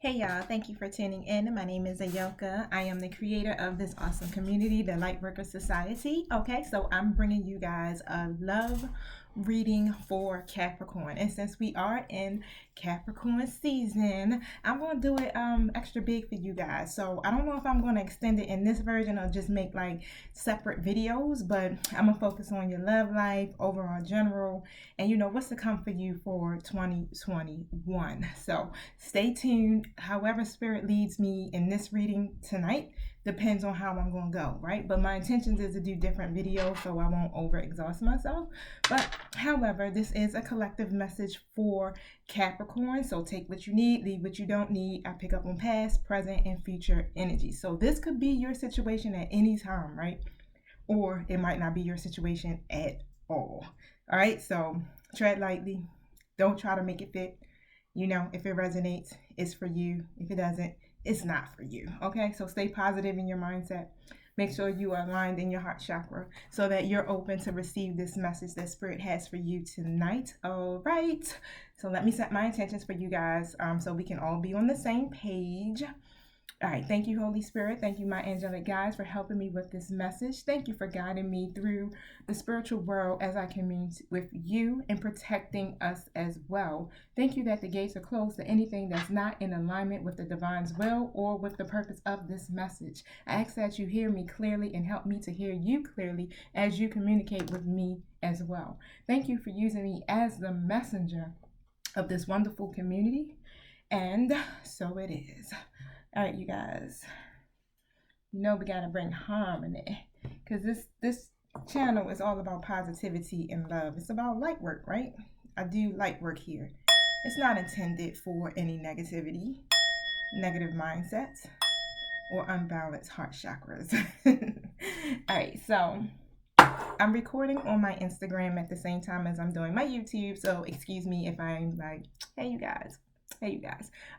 Hey y'all, thank you for tuning in. My name is Ayoka. I am the creator of this awesome community, the Lightworker Society. Okay, so I'm bringing you guys a love reading for Capricorn. And since we are in Capricorn season, I'm going to do it extra big for you guys. So I don't know if I'm going to extend it in this version or just make like separate videos, but I'm going to focus on your love life, overall general, and you know what's to come for you for 2021. So stay tuned. However spirit leads me in this reading tonight depends on how I'm going to go, right? But my intentions is to do different videos so I won't over exhaust myself. But however, this is a collective message for Capricorn. So take what you need, leave what you don't need. I pick up on past, present, and future energy. So this could be your situation at any time, right? Or it might not be your situation at all. All right, so tread lightly. Don't try to make it fit. You know, if it resonates, it's for you. If it doesn't, it's not for you. Okay, so stay positive in your mindset. Make sure you are aligned in your heart chakra so that you're open to receive this message that Spirit has for you tonight. All right, so let me set my intentions for you guys so we can all be on the same page. All right, thank you, Holy Spirit. Thank you, my angelic guides, for helping me with this message. Thank you for guiding me through the spiritual world as I commune with you and protecting us as well. Thank you that the gates are closed to anything that's not in alignment with the divine's will or with the purpose of this message. I ask that you hear me clearly and help me to hear you clearly as you communicate with me as well. Thank you for using me as the messenger of this wonderful community. And so it is. All right, you guys, you know we got to bring harmony because this channel is all about positivity and love. It's about light work, right? I do light work here. It's not intended for any negativity, negative mindsets, or unbalanced heart chakras. All right, so I'm recording on my Instagram at the same time as I'm doing my YouTube, so excuse me if I'm like, hey, you guys. All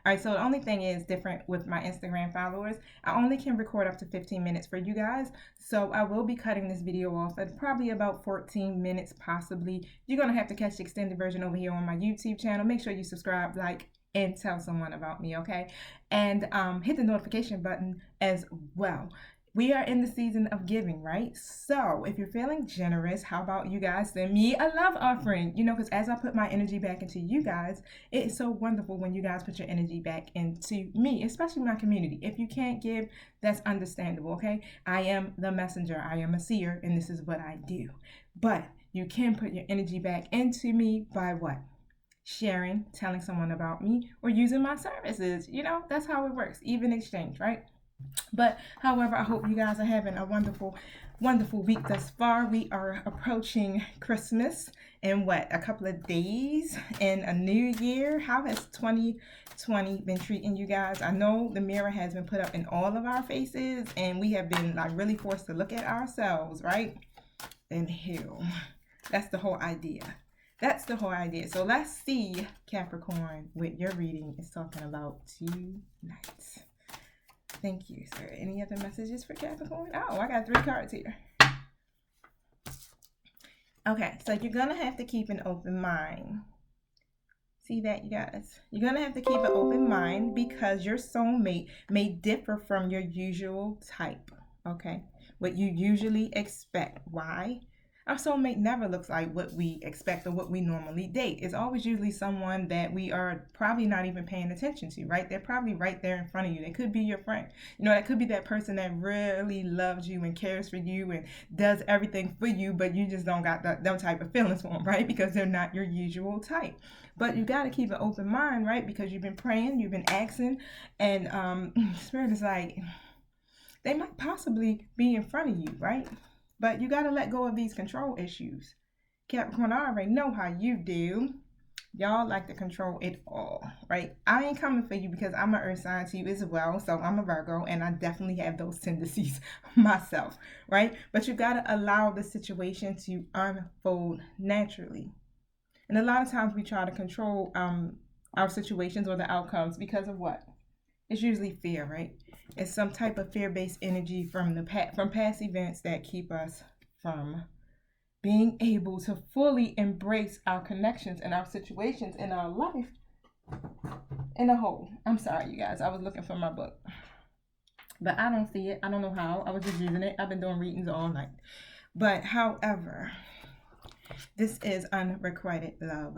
right, so the only thing is different with my Instagram followers. I only can record up to 15 minutes for you guys. So I will be cutting this video off at probably about 14 minutes, possibly. You're going to have to catch the extended version over here on my YouTube channel. Make sure you subscribe, like, and tell someone about me, okay? And hit the notification button as well. We are in the season of giving, right? So if you're feeling generous, how about you guys send me a love offering? You know, because as I put my energy back into you guys, it is so wonderful when you guys put your energy back into me, especially my community. If you can't give, that's understandable, okay? I am the messenger. I am a seer, and this is what I do. But you can put your energy back into me by what? Sharing, telling someone about me, or using my services. You know, that's how it works. Even exchange, right? But however, I hope you guys are having a wonderful week thus far. We are approaching Christmas in a couple of days and a new year. How has 2020 been treating you guys? I know the mirror has been put up in all of our faces and we have been like really forced to look at ourselves, right? And heal. That's the whole idea. So let's see, Capricorn, what your reading is talking about tonight. Thank you, sir. Any other messages for Capricorn? Oh, I got 3 cards here. Okay, so you're going to have to keep an open mind. See that, you guys? You're going to have to keep an open mind because your soulmate may differ from your usual type, okay? What you usually expect. Why? Our soulmate never looks like what we expect or what we normally date. It's always usually someone that we are probably not even paying attention to, right? They're probably right there in front of you. They could be your friend. You know, that could be that person that really loves you and cares for you and does everything for you, but you just don't got them type of feelings for them, right? Because they're not your usual type. But you got to keep an open mind, right? Because you've been praying, you've been asking, and Spirit is like, they might possibly be in front of you, right? But you got to let go of these control issues. Capricorn, I already know how you do. Y'all like to control it all, right? I ain't coming for you because I'm an earth sign to you as well. So I'm a Virgo and I definitely have those tendencies myself, right? But you got to allow the situation to unfold naturally. And a lot of times we try to control our situations or the outcomes because of what? It's usually fear, right? It's some type of fear-based energy from past events that keep us from being able to fully embrace our connections and our situations in our life in a hole. I'm sorry, you guys. I was looking for my book, but I don't see it. I don't know how. I was just using it. I've been doing readings all night. But however, this is unrequited love.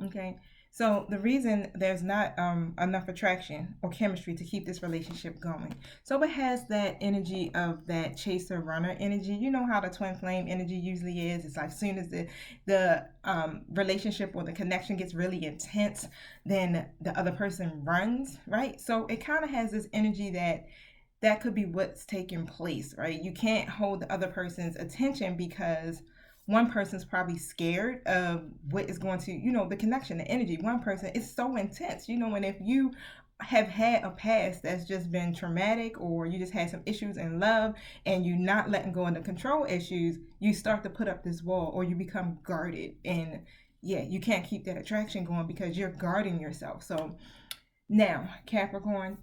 Okay. So the reason there's not enough attraction or chemistry to keep this relationship going. So it has that energy of that chaser runner energy. You know how the twin flame energy usually is. It's like as soon as the relationship or the connection gets really intense, then the other person runs, right? So it kind of has this energy that could be what's taking place, right? You can't hold the other person's attention because one person's probably scared of what is going to, the connection, the energy. One person is so intense, and if you have had a past that's just been traumatic, or you just had some issues in love and you're not letting go of the control issues, you start to put up this wall, or you become guarded, and yeah, you can't keep that attraction going because you're guarding yourself. So now, Capricorn,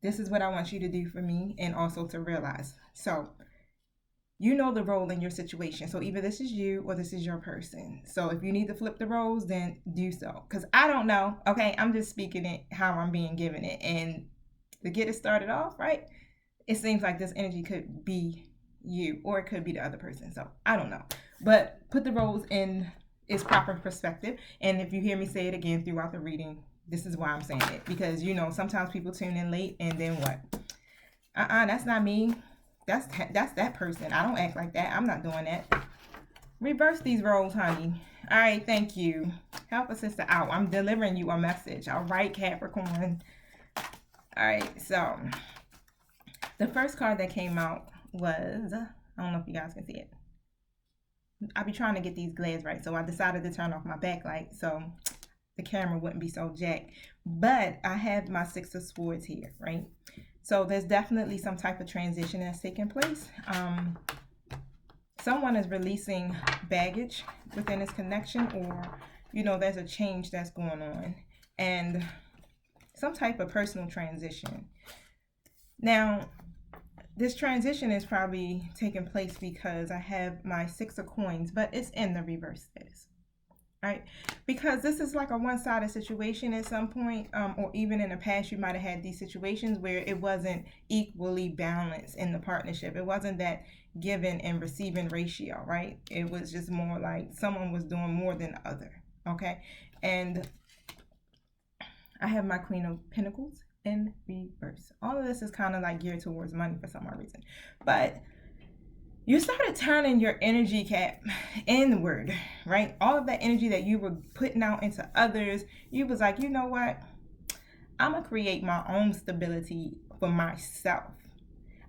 this is what I want you to do for me, and also to realize. So you know the role in your situation. So either this is you or this is your person. So if you need to flip the roles, then do so. Because I don't know. Okay, I'm just speaking it how I'm being given it. And to get it started off, right, it seems like this energy could be you, or it could be the other person. So I don't know. But put the roles in its proper perspective. And if you hear me say it again throughout the reading, this is why I'm saying it. Because, sometimes people tune in late and then what? That's not me. That's that person. I don't act like that. I'm not doing that. Reverse these roles, honey. All right, thank you. Help a sister out. I'm delivering you a message. All right, Capricorn. All right, so the first card that came out was, I don't know if you guys can see it. I'll be trying to get these glares right, so I decided to turn off my backlight so the camera wouldn't be so jacked. But I have my Six of Swords here, right? So there's definitely some type of transition that's taking place. Someone is releasing baggage within this connection, or, there's a change that's going on, and some type of personal transition. Now, this transition is probably taking place because I have my Six of Coins, but it's in the reverse status. Right? Because this is like a one-sided situation at some point, or even in the past, you might have had these situations where it wasn't equally balanced in the partnership. It wasn't that giving and receiving ratio, right? It was just more like someone was doing more than the other, okay? And I have my Queen of Pentacles in reverse. All of this is kind of like geared towards money for some odd reason. But you started turning your energy cap inward, right? All of that energy that you were putting out into others, you was like, you know what? I'm going to create my own stability for myself.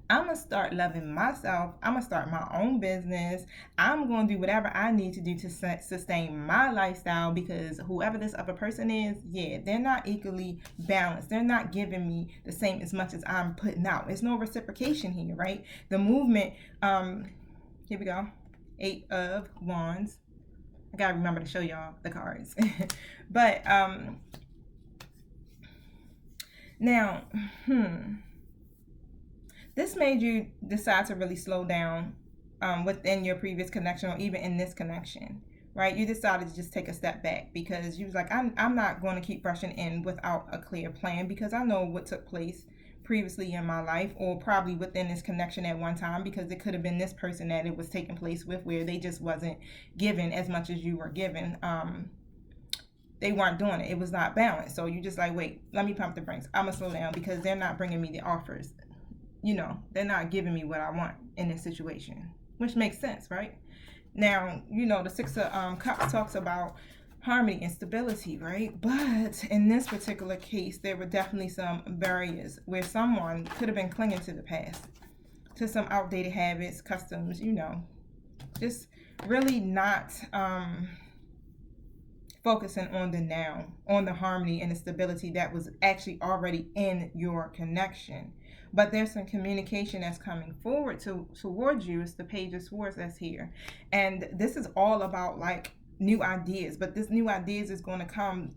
I'm going to start loving myself. I'm going to start my own business. I'm going to do whatever I need to do to sustain my lifestyle, because whoever this other person is, yeah, they're not equally balanced. They're not giving me the same as much as I'm putting out. There's no reciprocation here, right? The movement, here we go. 8 of Wands. I got to remember to show y'all the cards. But, now, this made you decide to really slow down within your previous connection, or even in this connection, right? You decided to just take a step back because you was like, I'm not going to keep rushing in without a clear plan, because I know what took place previously in my life, or probably within this connection at one time, because it could have been this person that it was taking place with, where they just wasn't given as much as you were given. They weren't doing it. It was not balanced. So you just like, wait, let me pump the brakes. I'm going to slow down because they're not bringing me the offers. They're not giving me what I want in this situation, which makes sense, right? Now, the Six of Cups talks about harmony and stability, right? But in this particular case, there were definitely some barriers where someone could have been clinging to the past, to some outdated habits, customs, just really not focusing on the now, on the harmony and the stability that was actually already in your connection. But there's some communication that's coming forward towards you. It's the Page of Swords that's here. And this is all about like new ideas. But this new ideas is going to come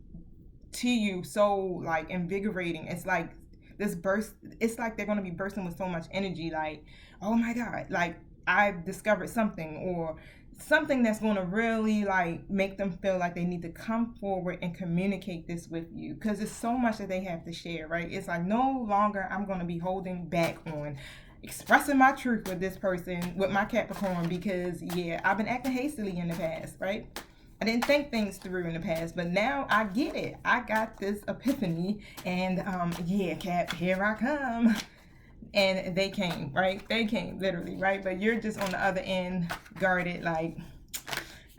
to you so like invigorating. It's like this burst. It's like they're going to be bursting with so much energy. Like, oh my God, like I've discovered something, or something that's going to really like make them feel like they need to come forward and communicate this with you, because it's so much that they have to share, right? It's like no longer I'm going to be holding back on expressing my truth with this person, with my Capricorn, because yeah, I've been acting hastily in the past, right? I didn't think things through in the past, but now I get it. I got this epiphany, and yeah, Cap, here I come. And they came, right? They came, literally, right? But you're just on the other end, guarded, like,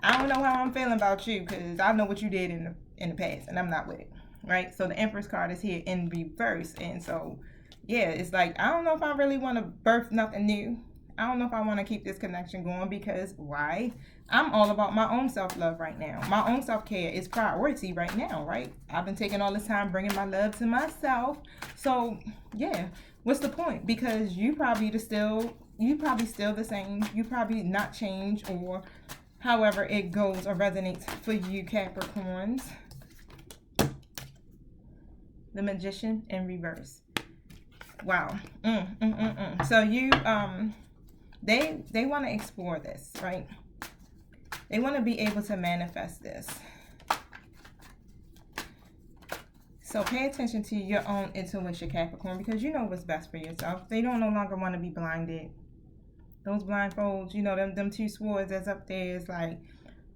I don't know how I'm feeling about you, because I know what you did in the past, and I'm not with it, right? So the Empress card is here in reverse, and so, yeah, it's like, I don't know if I really want to birth nothing new. I don't know if I want to keep this connection going, because why? I'm all about my own self-love right now. My own self-care is priority right now, right? I've been taking all this time bringing my love to myself. So, yeah, what's the point? Because you probably still the same. You probably not change, or however it goes or resonates for you, Capricorns. The Magician in reverse. Wow. So you they want to explore this, right? They want to be able to manifest this. So pay attention to your own intuition, Capricorn, because you know what's best for yourself. They don't no longer want to be blinded. Those blindfolds, you know, them two swords that's up there is like,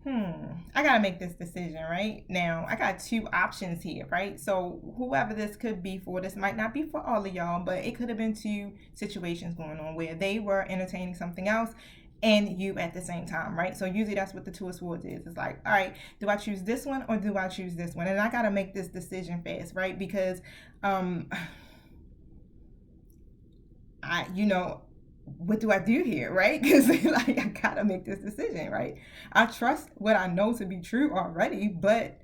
I got to make this decision, right? Now, I got two options here, right? So whoever this could be for, this might not be for all of y'all, but it could have been two situations going on where they were entertaining something else and you at the same time, right? So usually that's what the Two of Swords is. It's like, all right, do I choose this one or do I choose this one? And I got to make this decision fast, right? Because, what do I do here, right? Because like, I got to make this decision, right? I trust what I know to be true already, but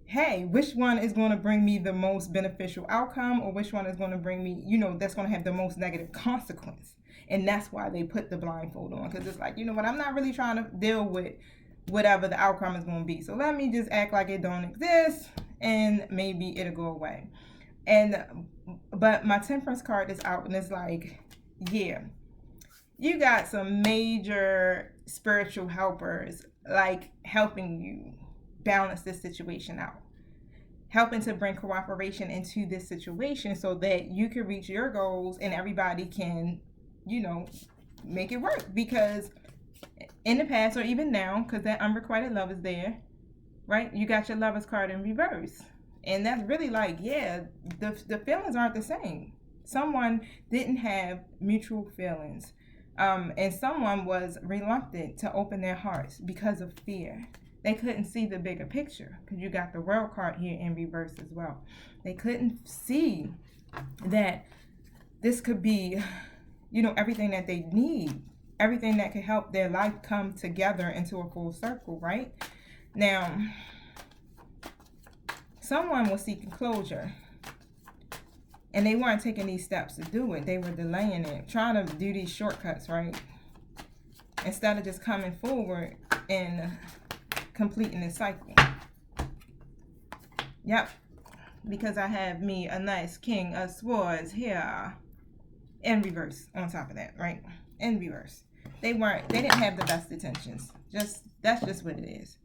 hey, which one is going to bring me the most beneficial outcome, or which one is going to bring me, that's going to have the most negative consequence? And that's why they put the blindfold on, because it's like, you know what, I'm not really trying to deal with whatever the outcome is going to be. So let me just act like it don't exist, and maybe it'll go away. But my Temperance card is out, and it's like, yeah, you got some major spiritual helpers, like helping you balance this situation out, helping to bring cooperation into this situation so that you can reach your goals and everybody can, make it work. Because in the past, or even now, because that unrequited love is there, right? You got your Lover's card in reverse. And that's really like, yeah, the feelings aren't the same. Someone didn't have mutual feelings. And someone was reluctant to open their hearts because of fear. They couldn't see the bigger picture, because you got the World card here in reverse as well. They couldn't see that this could be, everything that they need, everything that could help their life come together into a full circle, right? Now, someone was seeking closure, and they weren't taking these steps to do it. They were delaying it, trying to do these shortcuts, right? Instead of just coming forward and completing the cycle. Yep. Because I have me a nice King of Swords here in reverse on top of that, right? In reverse. They didn't have the best intentions. That's just what it is.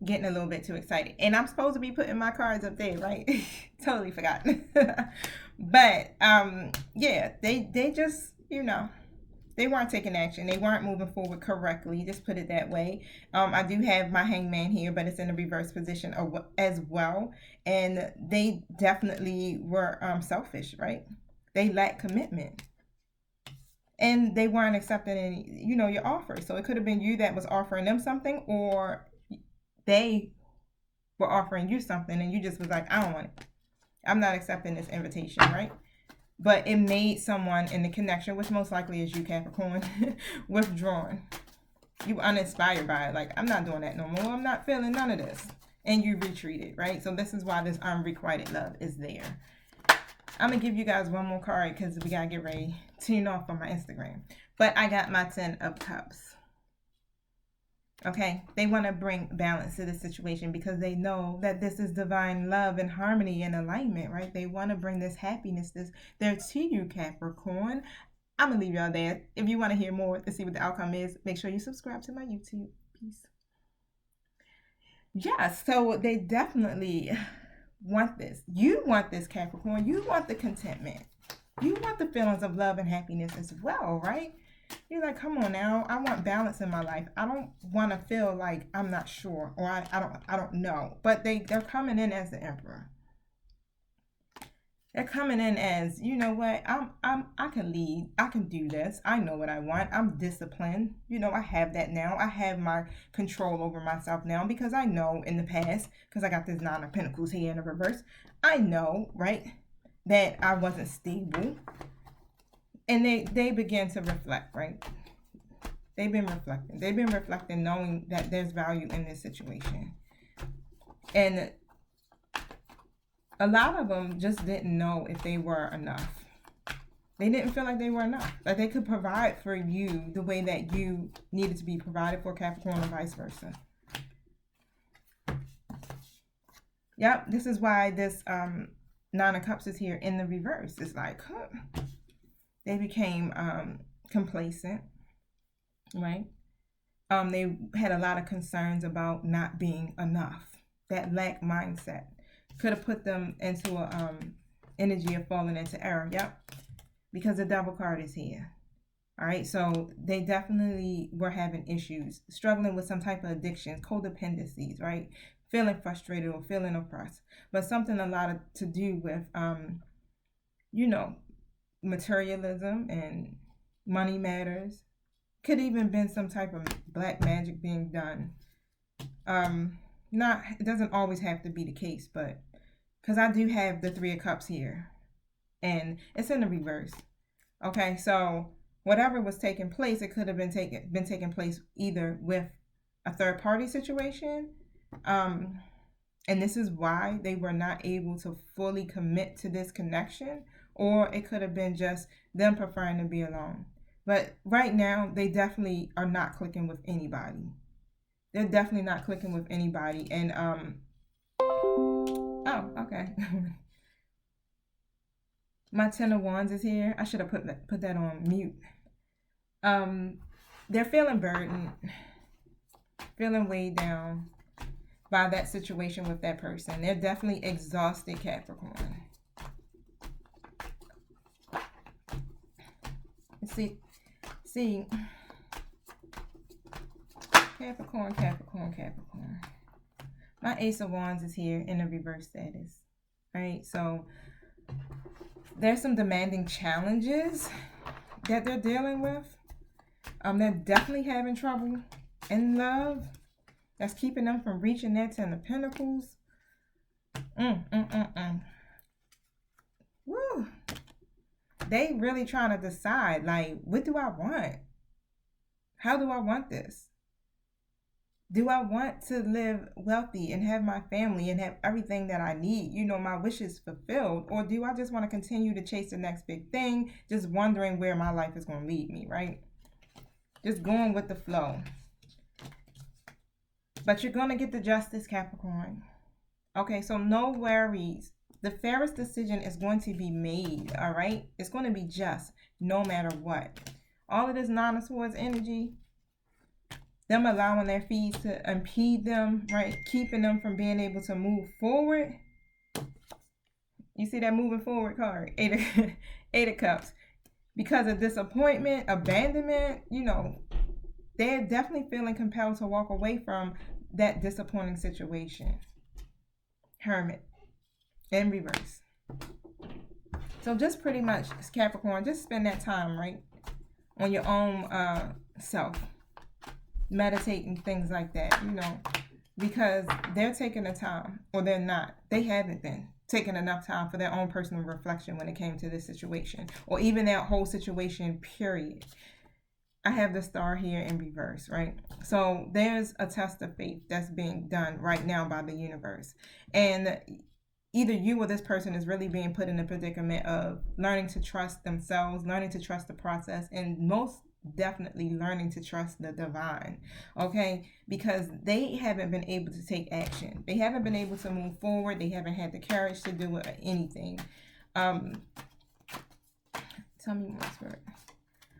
Getting a little bit too excited. And I'm supposed to be putting my cards up there, right? Totally forgot. But yeah, they just, they weren't taking action. They weren't moving forward correctly. Just put it that way. I do have my Hangman here, but it's in a reverse position as well. And they definitely were selfish, right? They lacked commitment. And they weren't accepting any, your offer. So it could have been you that was offering them something, or they were offering you something and you just was like, I don't want it. I'm not accepting this invitation, right? But it made someone in the connection, which most likely is you, Capricorn, withdrawn. You uninspired by it. Like, I'm not doing that no more. I'm not feeling none of this. And you retreated, right? So this is why this unrequited love is there. I'm going to give you guys one more card because we got to get ready to tune off on my Instagram. But I got my 10 of Cups. Okay, they want to bring balance to the situation because they know that this is divine love and harmony and alignment, right? They want to bring this happiness, there to you, Capricorn. I'm going to leave y'all there. If you want to hear more to see what the outcome is, make sure you subscribe to my YouTube. Peace. Yes, so they definitely want this. You want this, Capricorn. You want the contentment. You want the feelings of love and happiness as well, right? You're like, come on now. I want balance in my life. I don't want to feel like I'm not sure or I don't know. But they're coming in as the Emperor. They're coming in as, you know what, I can lead. I can do this. I know what I want. I'm disciplined. You know, I have that now. I have my control over myself now because I know in the past, because I got this Nine of Pentacles here in the reverse, I know, right, that I wasn't stable. And they begin to reflect, right? They've been reflecting. They've been reflecting knowing that there's value in this situation. And a lot of them just didn't know if they were enough. They didn't feel like they were enough. Like they could provide for you the way that you needed to be provided for, Capricorn, and vice versa. Yep, this is why this Nine of Cups is here in the reverse. It's like, they became complacent, right? They had a lot of concerns about not being enough. That lack mindset could have put them into a energy of falling into error. Yep, because the Devil card is here. All right, so they definitely were having issues, struggling with some type of addictions, codependencies, right? Feeling frustrated or feeling oppressed, but something a lot to do with, you know, materialism and money matters. Could even been some type of black magic being done. It doesn't always have to be the case, but because I do have the Three of Cups here and it's in the reverse. Okay, so whatever was taking place, it could have been taking place either with a third party situation, and this is why they were not able to fully commit to this connection, or it could have been just them preferring to be alone. But right now, they definitely are not clicking with anybody. They're definitely not clicking with anybody. And, oh, okay. My Ten of Wands is here. I should have put that on mute. They're feeling burdened, feeling weighed down by that situation with that person. They're definitely exhausted, Capricorn. See, Capricorn. My Ace of Wands is here in a reverse status. Right, so there's some demanding challenges that they're dealing with. They're definitely having trouble in love. That's keeping them from reaching their Ten of Pentacles. Woo! They really trying to decide, like, what do I want? How do I want this? Do I want to live wealthy and have my family and have everything that I need, you know, my wishes fulfilled? Or do I just want to continue to chase the next big thing, just wondering where my life is going to lead me, right? Just going with the flow. But you're going to get the justice, Capricorn. Okay, so no worries. The fairest decision is going to be made, all right? It's going to be just, no matter what. All of this Nine of Swords energy, them allowing their feet to impede them, right? Keeping them from being able to move forward. You see that moving forward card, Eight of Cups. Because of disappointment, abandonment, you know, they're definitely feeling compelled to walk away from that disappointing situation. Hermit in reverse. So just pretty much, Capricorn, just spend that time, right, on your own self, meditating, things like that, you know, because they're taking the time, or they're not. They haven't been taking enough time for their own personal reflection when it came to this situation, or even that whole situation, period. I have the Star here in reverse, right? So there's a test of faith that's being done right now by the universe. And either you or this person is really being put in a predicament of learning to trust themselves, learning to trust the process, and most definitely learning to trust the divine, okay? Because they haven't been able to take action. They haven't been able to move forward. They haven't had the courage to do it or anything. Tell me more, Spirit.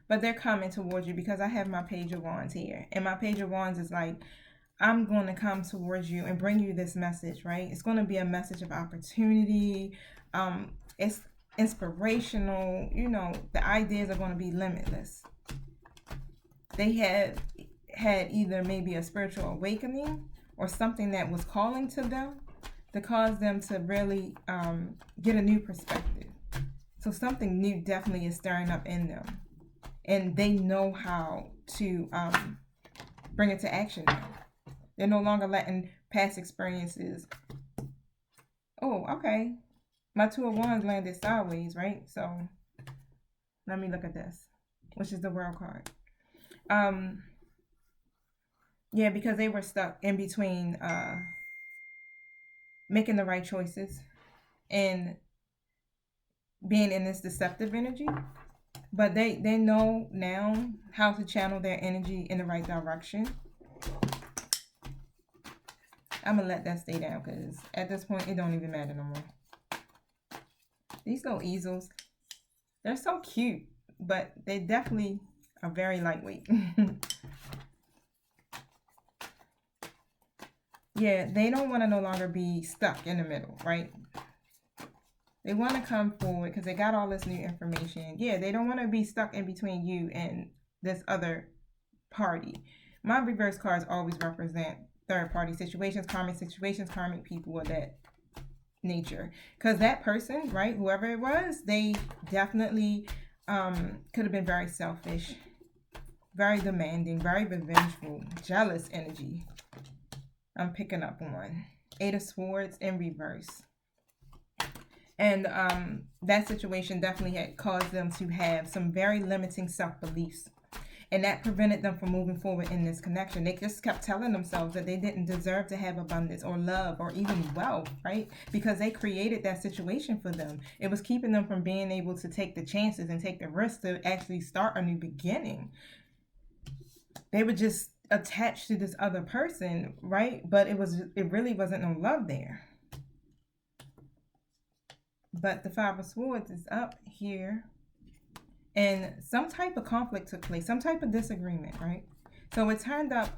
but they're coming towards you because I have my Page of Wands here. And my Page of Wands is like, I'm going to come towards you and bring you this message, right? It's going to be a message of opportunity. It's inspirational. You know, the ideas are going to be limitless. They had either maybe a spiritual awakening or something that was calling to them to cause them to really get a new perspective. So something new definitely is stirring up in them. And they know how to bring it to action now. They're no longer letting past experiences. Oh, okay. My Two of Wands landed sideways, right? So let me look at this, which is the World card. Yeah, because they were stuck in between making the right choices and being in this deceptive energy. But they know now how to channel their energy in the right direction. I'm going to let that stay down because at this point, it don't even matter no more. These little easels, they're so cute, but they definitely are very lightweight. Yeah, they don't want to no longer be stuck in the middle, right? They want to come forward because they got all this new information. Yeah, they don't want to be stuck in between you and this other party. My reverse cards always represent third-party situations, karmic people of that nature. Because that person, right, whoever it was, they definitely could have been very selfish, very demanding, very revengeful, jealous energy. I'm picking up on Eight of Swords in reverse. And that situation definitely had caused them to have some very limiting self-beliefs. And that prevented them from moving forward in this connection. They just kept telling themselves that they didn't deserve to have abundance or love or even wealth, right? Because they created that situation for them. It was keeping them from being able to take the chances and take the risk to actually start a new beginning. They were just attached to this other person, right? But it really wasn't no love there. But the Five of Swords is up here. And some type of conflict took place, some type of disagreement, right? So it turned up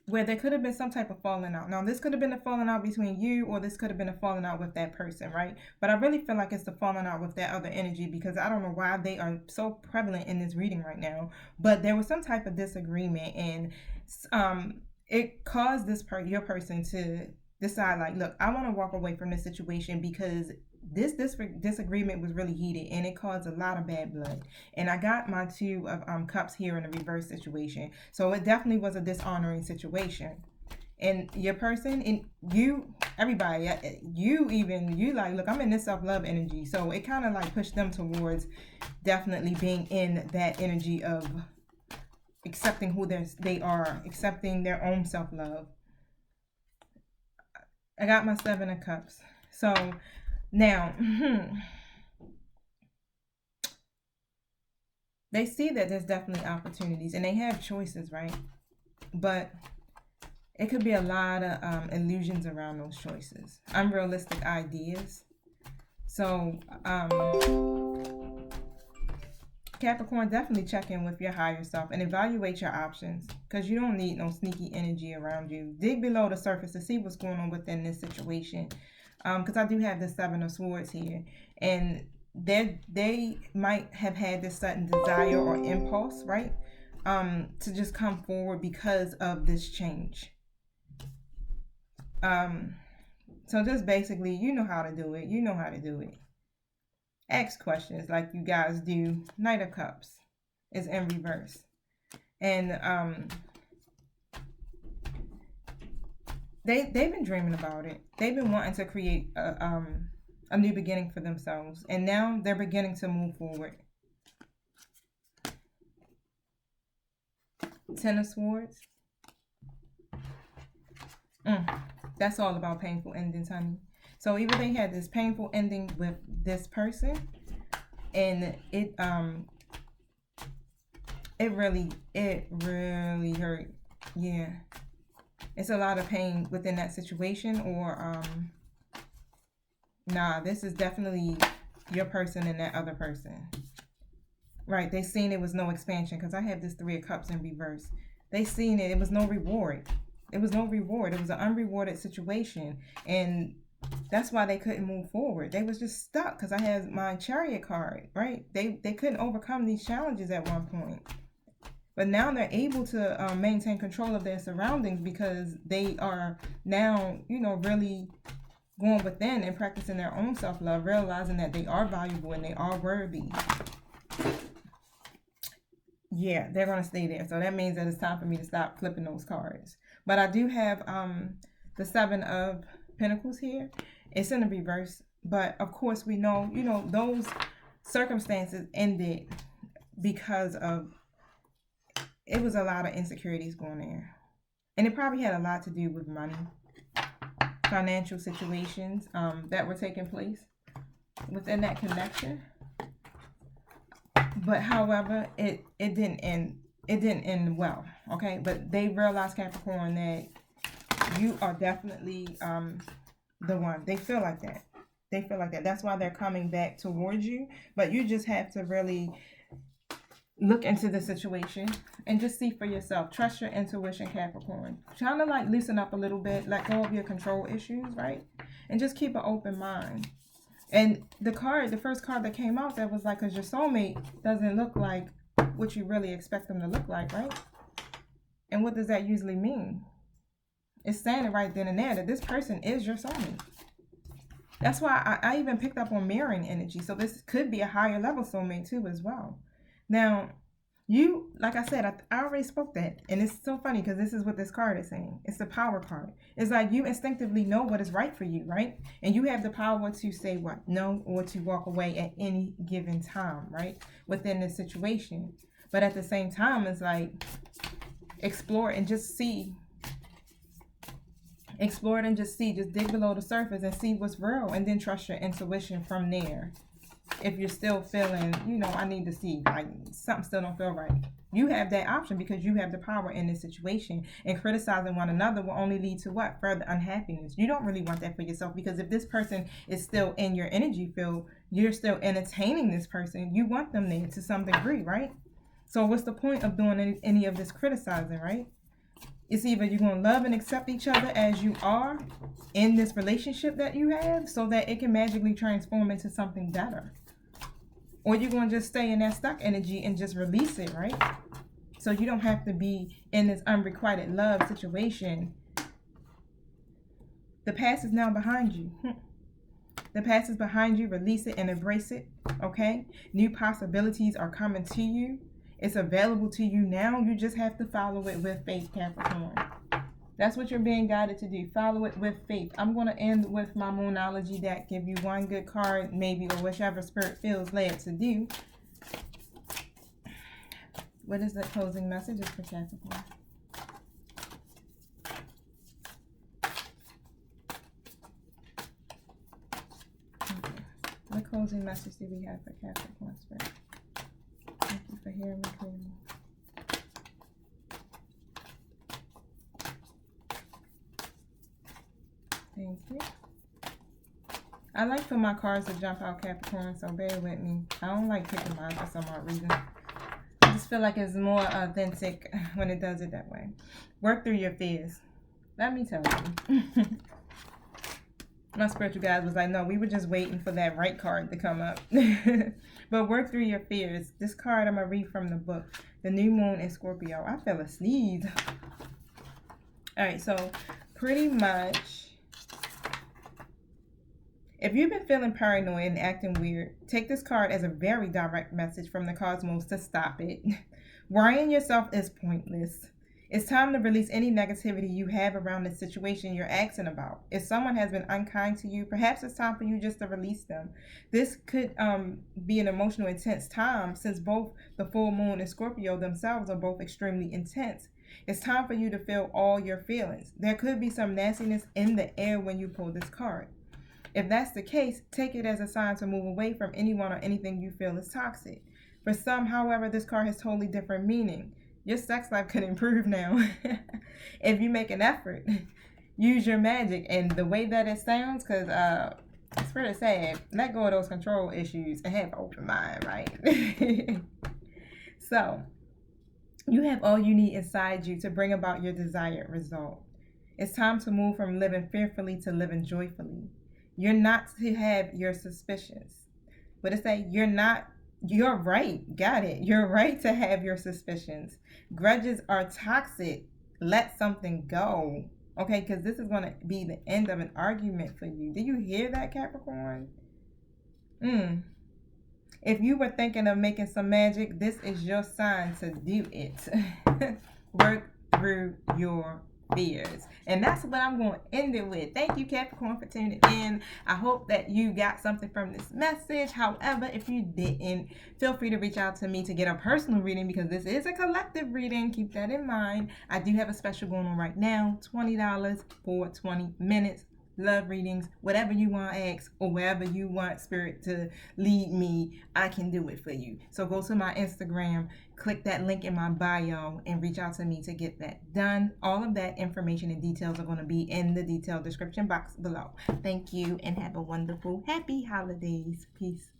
where there could have been some type of falling out. Now, this could have been a falling out between you, or this could have been a falling out with that person, right? But I really feel like it's the falling out with that other energy because I don't know why they are so prevalent in this reading right now. But there was some type of disagreement, and it caused your person to decide, like, look, I want to walk away from this situation because this disagreement was really heated and it caused a lot of bad blood. And I got my Two of Cups here in a reverse situation. So it definitely was a dishonoring situation. And your person, and you, everybody, you like, look, I'm in this self-love energy. So it kind of like pushed them towards definitely being in that energy of accepting who they are, accepting their own self-love. I got my Seven of Cups. So now, they see that there's definitely opportunities and they have choices, right? But it could be a lot of illusions around those choices, unrealistic ideas. So, Capricorn, definitely check in with your higher self and evaluate your options because you don't need no sneaky energy around you. Dig below the surface to see what's going on within this situation. Because I do have the Seven of Swords here, and they might have had this sudden desire or impulse, right, to just come forward because of this change. So just basically, you know how to do it. You know how to do it. Ask questions like you guys do. Knight of Cups is in reverse, and they've been dreaming about it. They've been wanting to create a new beginning for themselves, and now they're beginning to move forward. Ten of Swords. That's all about painful endings, honey. So either they had this painful ending with this person, and it really hurt. Yeah. It's a lot of pain within that situation, or nah, this is definitely your person and that other person. Right, they seen it was no expansion, because I have this Three of Cups in reverse. They seen it was no reward. It was no reward. It was an unrewarded situation. And that's why they couldn't move forward. They was just stuck, because I had my Chariot card, right? They couldn't overcome these challenges at one point. But now they're able to maintain control of their surroundings, because they are now, really going within and practicing their own self-love, realizing that they are valuable and they are worthy. Yeah, they're going to stay there. So that means that it's time for me to stop flipping those cards. But I do have the Seven of Pentacles here. It's in the reverse. But of course we know, those circumstances ended because of, it was a lot of insecurities going there. And it probably had a lot to do with money, financial situations that were taking place within that connection. But however, it didn't end well, okay? But they realized, Capricorn, that you are definitely the one. They feel like that. They feel like that. That's why they're coming back towards you. But you just have to really look into the situation and just see for yourself. Trust your intuition, Capricorn. Trying to like loosen up a little bit, let go of your control issues, right? And just keep an open mind. And the first card that came out, that was like, because your soulmate doesn't look like what you really expect them to look like, right? And what does that usually mean? It's saying it right then and there that this person is your soulmate. That's why I even picked up on mirroring energy. So this could be a higher level soulmate too as well. Now, you, like I said, I already spoke that. And it's so funny because this is what this card is saying. It's the power card. It's like you instinctively know what is right for you, right? And you have the power to say what? No, or to walk away at any given time, right? Within this situation. But at the same time, it's like explore and just see. Explore it and just see. Just dig below the surface and see what's real. And then trust your intuition from there. If you're still feeling, I need to see, like, something still don't feel right. You have that option because you have the power in this situation. And criticizing one another will only lead to what? Further unhappiness. You don't really want that for yourself, because if this person is still in your energy field, you're still entertaining this person. You want them there to some degree, right? So what's the point of doing any of this criticizing, right? It's either you're going to love and accept each other as you are in this relationship that you have, so that it can magically transform into something better. Or you're going to just stay in that stuck energy and just release it, right? So you don't have to be in this unrequited love situation. The past is now behind you. The past is behind you. Release it and embrace it, okay? New possibilities are coming to you. It's available to you now. You just have to follow it with faith, Capricorn. That's what you're being guided to do. Follow it with faith. I'm going to end with my Moonology deck. Give you one good card, maybe, or whichever spirit feels led to do. What is the closing message for Capricorn? Okay. What closing message do we have for Capricorn spirit? Thank you for hearing me clearly. Thank you. I like for my cards to jump out, Capricorn, so bear with me. I don't like picking mine for some odd reason. I just feel like it's more authentic when it does it that way. Work through your fears. Let me tell you. My spiritual guide was like, no, we were just waiting for that right card to come up. But work through your fears. This card I'm going to read from the book. The New Moon in Scorpio. I fell asleep. All right, so pretty much, if you've been feeling paranoid and acting weird, take this card as a very direct message from the cosmos to stop it. Worrying yourself is pointless. It's time to release any negativity you have around the situation you're asking about. If someone has been unkind to you, perhaps it's time for you just to release them. This could be an emotional, intense time, since both the full moon and Scorpio themselves are both extremely intense. It's time for you to feel all your feelings. There could be some nastiness in the air when you pull this card. If that's the case, take it as a sign to move away from anyone or anything you feel is toxic. For some, however, this card has totally different meaning. Your sex life could improve now. If you make an effort, use your magic. And the way that it sounds, because It's pretty sad. Let go of those control issues and have an open mind, right? So, you have all you need inside you to bring about your desired result. It's time to move from living fearfully to living joyfully. You're not to have your suspicions. But it say you're right. Got it. You're right to have your suspicions. Grudges are toxic. Let something go. Okay, because this is going to be the end of an argument for you. Do you hear that, Capricorn? If you were thinking of making some magic, this is your sign to do it. Work through your fears. And that's what I'm going to end it with. Thank you, Capricorn, for tuning in. I hope that you got something from this message. However, if you didn't, feel free to reach out to me to get a personal reading, because this is a collective reading. Keep that in mind. I do have a special going on right now, $20 for 20 minutes. Love readings, whatever you want to ask, or wherever you want spirit to lead me, I can do it for you. So go to my Instagram, click that link in my bio, and reach out to me to get that done. All of that information and details are going to be in the detailed description box below. Thank you, and have a wonderful, happy holidays. Peace.